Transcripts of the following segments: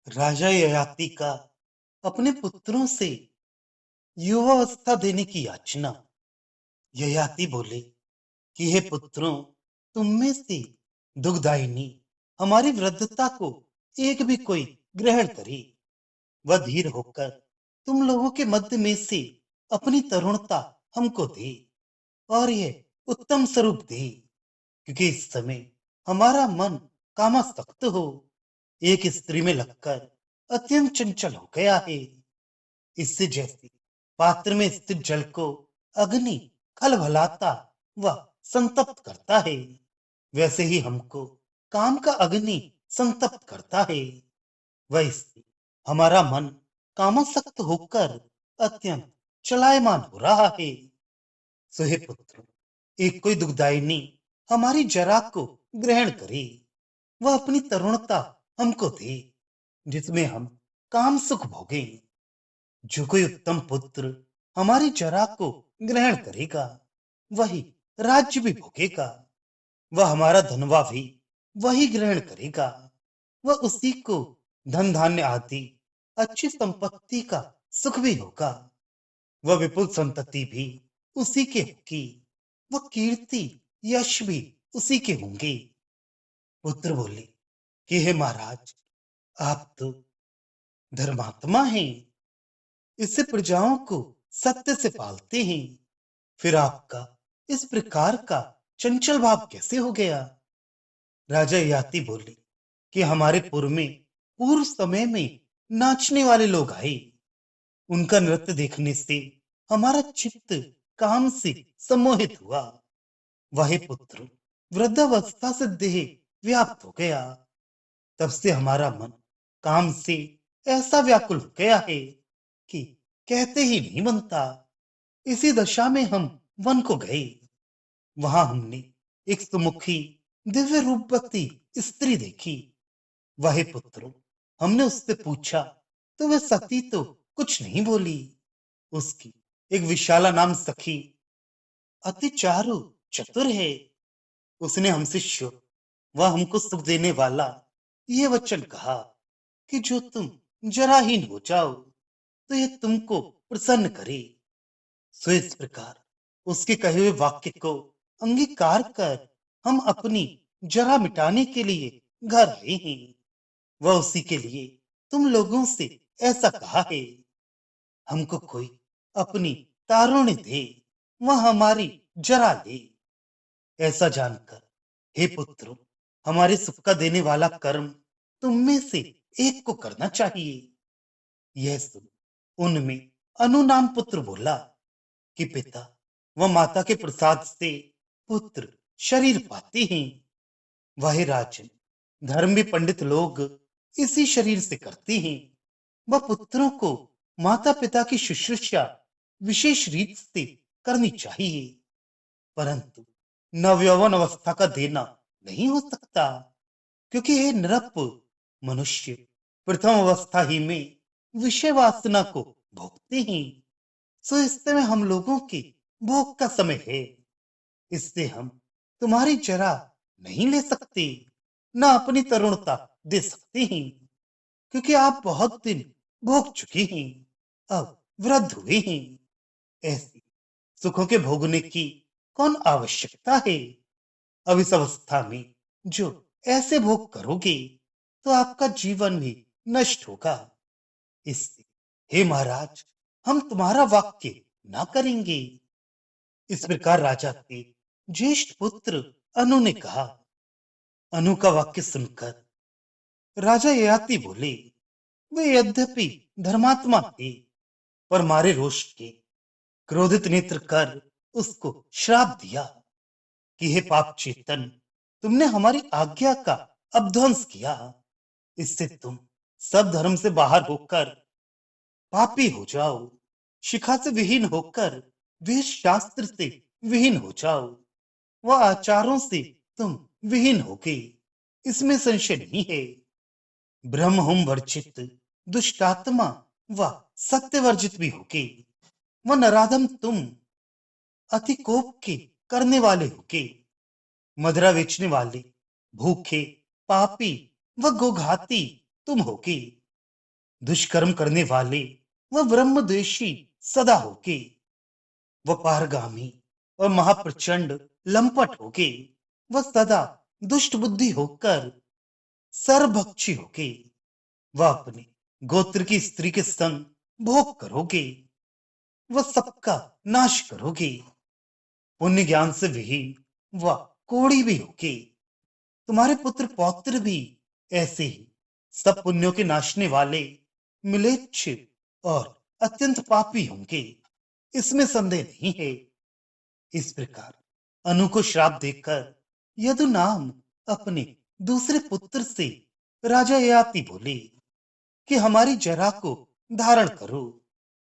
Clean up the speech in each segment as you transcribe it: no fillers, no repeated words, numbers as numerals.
राजा ययाति का अपने पुत्रों से युवावस्था देने की याचना। ययाति बोले कि हे पुत्रों, तुम में से दुग्धाइनी हमारी वृद्धता को एक भी कोई ग्रहण करे, वह धीर होकर तुम लोगों के मध्य में से अपनी तरुणता हमको दे और यह उत्तम स्वरूप दे, क्योंकि इस समय हमारा मन कामासक्त हो एक स्त्री में लगकर अत्यंत चंचल हो गया है। इससे जैसे पात्र में स्थित जल को अग्नि खलबलाता व संतप्त करता है, वैसे ही हमको काम का अग्नि संतप्त करता है। वैसे हमारा मन कामासक्त होकर अत्यंत चलायमान हो रहा है। सो हे पुत्र, एक कोई दुग्धाइनी हमारी जरा को ग्रहण करे, वह अपनी तरुणता हमको दे, जिसमें हम काम सुख भोगे। जो कोई उत्तम पुत्र हमारी जरा को ग्रहण करेगा, वही राज्य भी भोगेगा। वह हमारा धनवा भी वही ग्रहण करेगा। वह उसी को धन धान्य आदि अच्छी संपत्ति का सुख भी होगा। वह विपुल संतति भी उसी के होगी। वह कीर्ति यश भी उसी के होंगे। पुत्र बोले कि हे महाराज, आप तो धर्मात्मा हैं, इससे प्रजाओं को सत्य से पालते हैं, फिर आपका इस प्रकार का चंचल भाव कैसे हो गया? राजा याति बोले कि हमारे पूर्व समय में नाचने वाले लोग आए, उनका नृत्य देखने से हमारा चित्त काम से सम्मोहित हुआ। वही पुत्र वृद्धावस्था से देह व्याप्त हो गया। तब से हमारा मन काम से ऐसा व्याकुल हो गया है कि कहते ही नहीं बनता। इसी दशा में हम वन को गए। वहां हमने एक सुमुखी दिव्य रूपवती स्त्री देखी। वह पुत्रों, हमने उससे पूछा तो वह सती तो कुछ नहीं बोली। उसकी एक विशाला नाम सखी अति चारु चतुर है। उसने हमसे शुभ वह हमको सुख देने वाला ये वचन कहा कि जो तुम जराहीन हो जाओ तो ये तुमको प्रसन्न करे। सो इस प्रकार उसके कहे हुए वाक्य को अंगीकार कर हम अपनी जरा मिटाने के लिए घर आए हैं। वह उसी के लिए तुम लोगों से ऐसा कहा है। हमको कोई अपनी तारुण्य दे, वह हमारी जरा ले। ऐसा जानकर हे पुत्रों, हमारे सुख का देने वाला कर्म तुम में से एक को करना चाहिए। यह सुन उनमें अनु नाम पुत्र बोला कि पिता व माता के प्रसाद से पुत्र शरीर पाते हैं। वह राजन, धर्म भी पंडित लोग इसी शरीर से करते हैं। वह पुत्रों को माता पिता की शुश्रूषा विशेष रीत से करनी चाहिए, परंतु नवयौवन अवस्था का देना नहीं हो सकता, क्योंकि ये नृप मनुष्य प्रथम अवस्था ही में विषय वासना को भोगते हैं। सो इस समय हम लोगों के भोग का समय है। इससे हम तुम्हारी जरा नहीं ले सकते, ना अपनी तरुणता दे सकते हैं, क्योंकि आप बहुत दिन भोग चुके हैं, अब वृद्ध हुए हैं। ऐसे सुखों के भोगने की कौन आवश्यकता है? अब इस अवस्था में जो ऐसे भोग करोगे तो आपका जीवन भी नष्ट होगा। इससे हे महाराज, हम तुम्हारा वाक्य ना करेंगे। इस प्रकार राजा के ज्येष्ठ पुत्र अनु ने कहा। अनु का वाक्य सुनकर राजा ययाति बोले, वे यद्यपि धर्मात्मा थे, पर मारे रोष के क्रोधित नेत्र कर उसको श्राप दिया कि हे पाप चेतन, तुमने हमारी आज्ञा का अपध्वंस किया। इससे तुम सब धर्म से बाहर होकर पापी हो जाओ, शिखा से विहीन होकर वेद शास्त्र से विहीन हो जाओ, वह आचारों से तुम विहीन होगे, इसमें संशय नहीं है। ब्रह्म हम वर्जित दुष्टात्मा व सत्य वर्जित भी होगे। वह नराधम तुम अति कोप के करने वाले होगे। मदिरा बेचने वाले, भूखे, पापी व गोघाती तुम होगे। दुष्कर्म करने वाले व ब्रह्मद्वेषी सदा होके, व पारगामी और महाप्रचंड लंपट होके, वह सदा दुष्ट बुद्धि होकर सर्वभक्षी होके, वह अपने गोत्र की स्त्री के संग भोग करोगे, वह सबका नाश करोगे, पुण्य ज्ञान से विहीन वह कोड़ी भी होके, तुम्हारे पुत्र पौत्र भी ऐसे ही सब पुण्यों के नाशने वाले मिलेच्छ और अत्यंत पापी होंगे, इसमें संदेह नहीं है। इस प्रकार अनु को श्राप देकर यदु नाम अपने दूसरे पुत्र से राजा ययाति बोले कि हमारी जरा को धारण करो,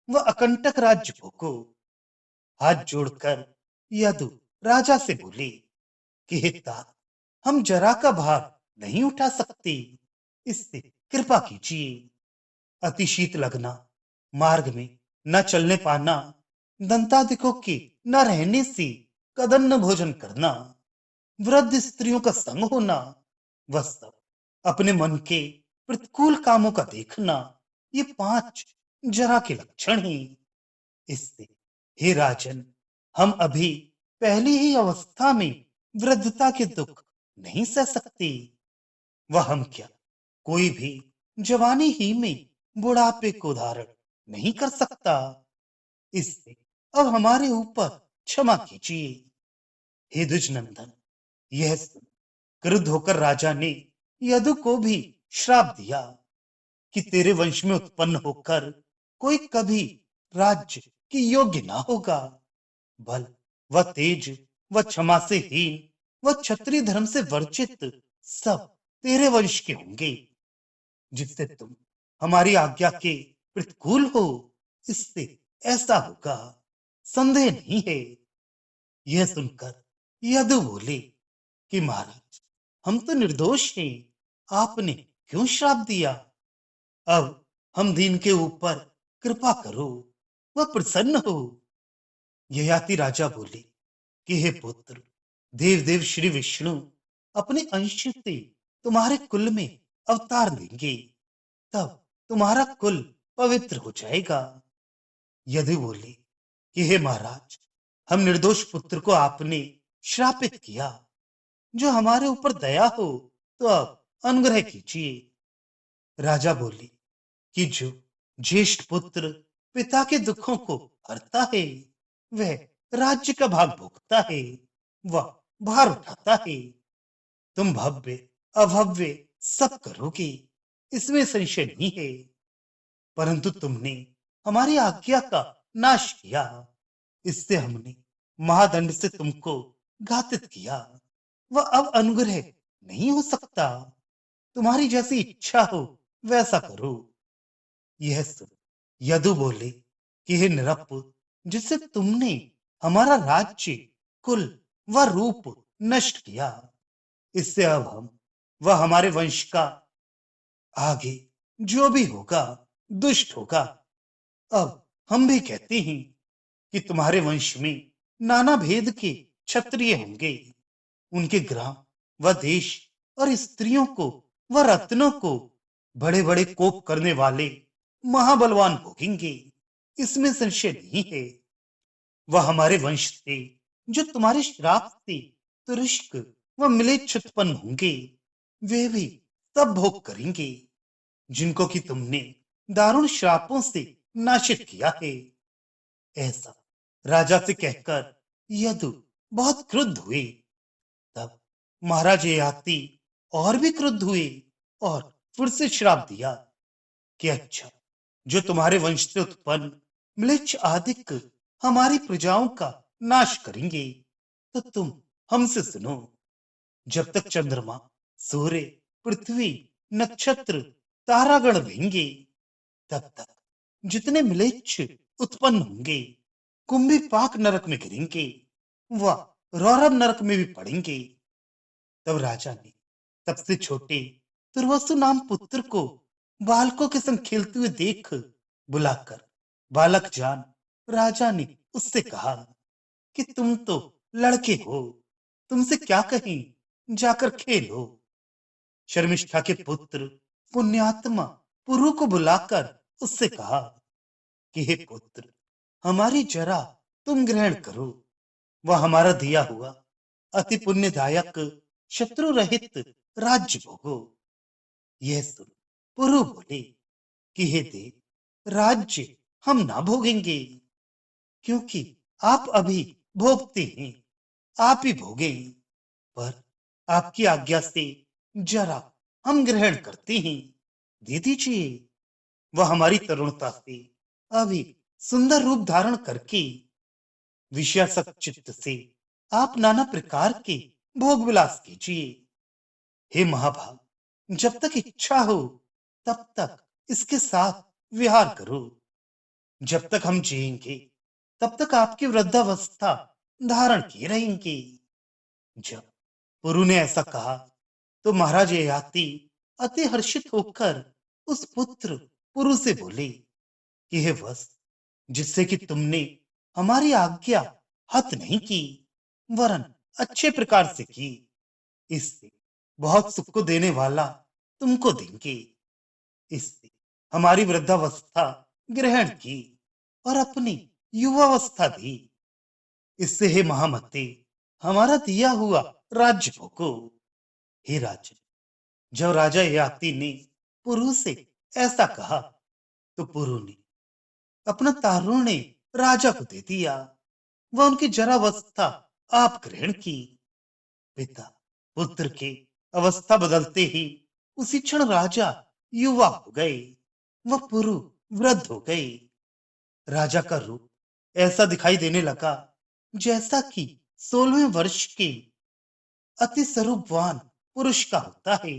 वह अकंटक राज्य भोगो। हाथ जोड़कर यदु राजा से बोले कि हे तात, हम जरा का भार नहीं उठा सकते, इससे कृपा कीजिए। अति शीत लगना, मार्ग में न चलने पाना, दंतादिकों के न रहने से कदन्न भोजन करना, वृद्ध स्त्रियों का संग होना, वह सब अपने मन के प्रतिकूल कामों का देखना, ये 5 जरा के लक्षण हैं। इससे हे राजन, हम अभी पहली ही अवस्था में वृद्धता के दुख नहीं सह सकते, वह हम क्या कोई भी जवानी ही में बुढ़ापे को धारण नहीं कर सकता, इससे अब हमारे ऊपर क्षमा कीजिए। हे द्विजनंदन, यह सुन क्रुद्ध होकर राजा ने यदु को भी श्राप दिया कि तेरे वंश में उत्पन्न होकर कोई कभी राज्य के योग्य ना होगा। बल व तेज व क्षमा से हीन व क्षत्रिय धर्म से वर्जित सब तेरे वंश के होंगे, जिससे तुम हमारी आज्ञा के प्रतिकूल हो, इससे ऐसा होगा, संदेह नहीं है। यह सुनकर यदु बोले कि महाराज, हम तो निर्दोष हैं, आपने क्यों श्राप दिया? अब हम दीन के ऊपर कृपा करो, वह प्रसन्न हो। ययाति राजा बोले कि हे पुत्र, देव देव श्री विष्णु अपने अंश से तुम्हारे कुल में अवतार लेंगे, तब तुम्हारा कुल पवित्र हो जाएगा। यदु बोले कि हे महाराज, हम निर्दोष पुत्र को आपने श्रापित किया, जो हमारे ऊपर दया हो तो अब अनुग्रह कीजिए। राजा बोले कि जो ज्येष्ठ पुत्र पिता के दुखों को हरता है, वह राज्य का भाग भोगता है, वह भार उठाता है। तुम भव्य अभव्य सब करोगे, इसमें संशय नहीं है, परंतु तुमने हमारी आज्ञा का नाश किया, इससे हमने महादंड से तुमको घातित किया, वह अब अनुग्रह नहीं हो सकता, तुम्हारी जैसी इच्छा हो वैसा करो। यह सुन यदु बोले कि हे निरपुत, जिससे तुमने हमारा राज्य कुल व रूप नष्ट किया, इससे अब हम वह हमारे वंश का आगे जो भी होगा दुष्ट होगा। अब हम भी कहते हैं कि तुम्हारे वंश में नाना भेद के क्षत्रिय होंगे, उनके ग्राम व देश और स्त्रियों को व रत्नों को बड़े बड़े कोप करने वाले महाबलवान भोगेंगे, इसमें संशय नहीं है। वह हमारे वंश से जो तुम्हारे श्राप से तुरुष्क व मिलेच्छ उत्पन्न होंगे, वे भी सब भोग करेंगे, जिनको कि तुमने दारुण श्रापों से नाशित किया है। ऐसा राजा से कहकर यदु बहुत क्रुद्ध हुए। तब महाराज ययाति और भी क्रुद्ध हुए और फिर से श्राप दिया कि अच्छा, जो तुम्हारे वंश से उत्पन्न म्लेच्छ आदिक हमारी प्रजाओं का नाश करेंगे, तो तुम हमसे सुनो। जब तक चंद्रमा, सूर्य, पृथ्वी, नक्षत्र, तारागण रहेंगे, तब तक जितने म्लेच्छ उत्पन्न होंगे, कुंभी पाक नरक में गिरेंगे, वह रौरव नरक में भी पड़ेंगे। तब राजा ने सबसे छोटे तुर्वसु नाम पुत्र को बालकों के संग खेलते हुए देख बुलाकर, बालक जान, राजा ने उससे कहा कि तुम तो लड़के हो, तुमसे क्या कहें, जाकर खेलो। शर्मिष्ठा के पुत्र पुण्यात्मा पुरु को बुलाकर उससे कहा कि हे पुत्र, हमारी जरा तुम ग्रहण करो। वह हमारा दिया हुआ अति पुण्यदायक शत्रु रहित राज्य भोगो। यह सुन पुरु बोले कि हे देव, राज्य हम ना भोगेंगे, क्योंकि आप अभी भोगते हैं, आप ही भोगे। पर आपकी आज्ञा से जरा हम ग्रहण करते हैं, दे दीजिए। वह हमारी तरुणता से अभी सुंदर रूप धारण करके विषयासक्त चित्त से आप नाना प्रकार के भोग विलास कीजिए। हे महाभाग, जब तक इच्छा हो तब तक इसके साथ विहार करो। जब तक हम जिएंगे तब तक आपकी वृद्धावस्था धारण किए रहेंगे। जब पुरु ने ऐसा कहा तो महाराज ययाति अति हर्षित होकर उस पुत्र पुरु से बोले कि हे वत्स, जिससे कि तुमने हमारी आज्ञा हत नहीं की, वरन अच्छे प्रकार से की, इससे बहुत सुख को देने वाला तुमको देंगे। इससे हमारी वृद्धावस्था ग्रहण की और अपनी युवावस्था दी। इससे हे महामते, हमारा दिया हुआ राज्य भोगो। हे राजन, जब राजा ययाति ने पुरु से ऐसा कहा तो पुरु ने अपना तारुण्य राजा को दे दिया। वह उनकी जरावस्था आप ग्रहण की। पिता पुत्र के अवस्था बदलते ही उसी क्षण राजा युवा हो गए, वह पुरु वृद्ध हो गए। राजा का रूप ऐसा दिखाई देने लगा जैसा कि 16वें वर्ष के अति स्वरूपवान पुरुष का होता है।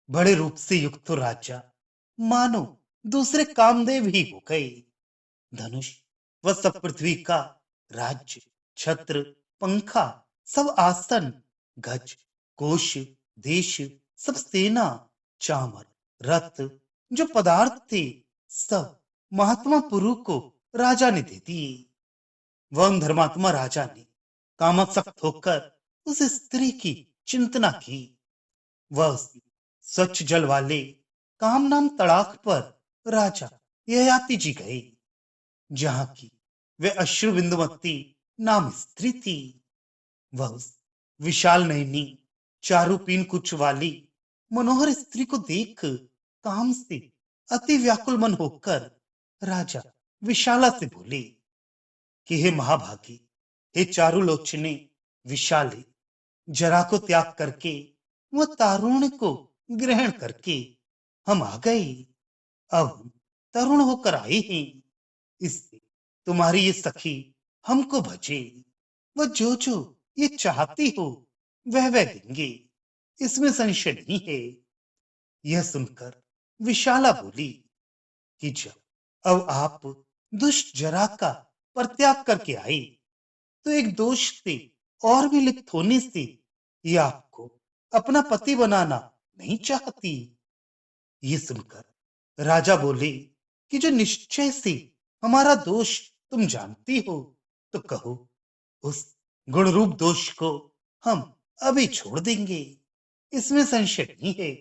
बड़े रूप से युक्त तो राजा मानो दूसरे कामदेव ही हो गए। धनुष व सब पृथ्वी का राज्य, छत्र, पंखा, सब आसन, गज, कोश, देश, सब सेना, चामर, रथ, जो पदार्थ थे, सब महात्मा पुरु को राजा ने दे दिए। वह उन धर्मात्मा राजा ने कामासक्त होकर उस स्त्री की चिंतना की। वह उसी स्वच्छ जल वाले काम नाम तड़ाक पर राजा ययाति जी गए, जहां की वे अश्रु बिंदुमती नाम स्त्री थी। वह उस विशाल नयनी चारुपीन कुछ वाली मनोहर स्त्री को देख काम से अति व्याकुल मन होकर राजा विशाला से बोले कि हे महाभागी, हे चारुलोचने विशाले, जरा को त्याग करके वह तारुण्य को ग्रहण करके हम आ गए। अब हम तरुण होकर आए हैं, इससे तुम्हारी ये सखी हमको भजे। वह जो ये चाहती हो वह देंगे, इसमें संशय नहीं है। यह सुनकर विशाला बोली कि जब अब आप दुष्ट जरा का परित्याग करके आई तो एक दोष से और भी लिप्त होने से ये आपको अपना पति बनाना नहीं चाहती। ये सुनकर राजा बोले कि जो निश्चय से हमारा दोष तुम जानती हो तो कहो, उस गुण रूप दोष को हम अभी छोड़ देंगे, इसमें संशय नहीं है।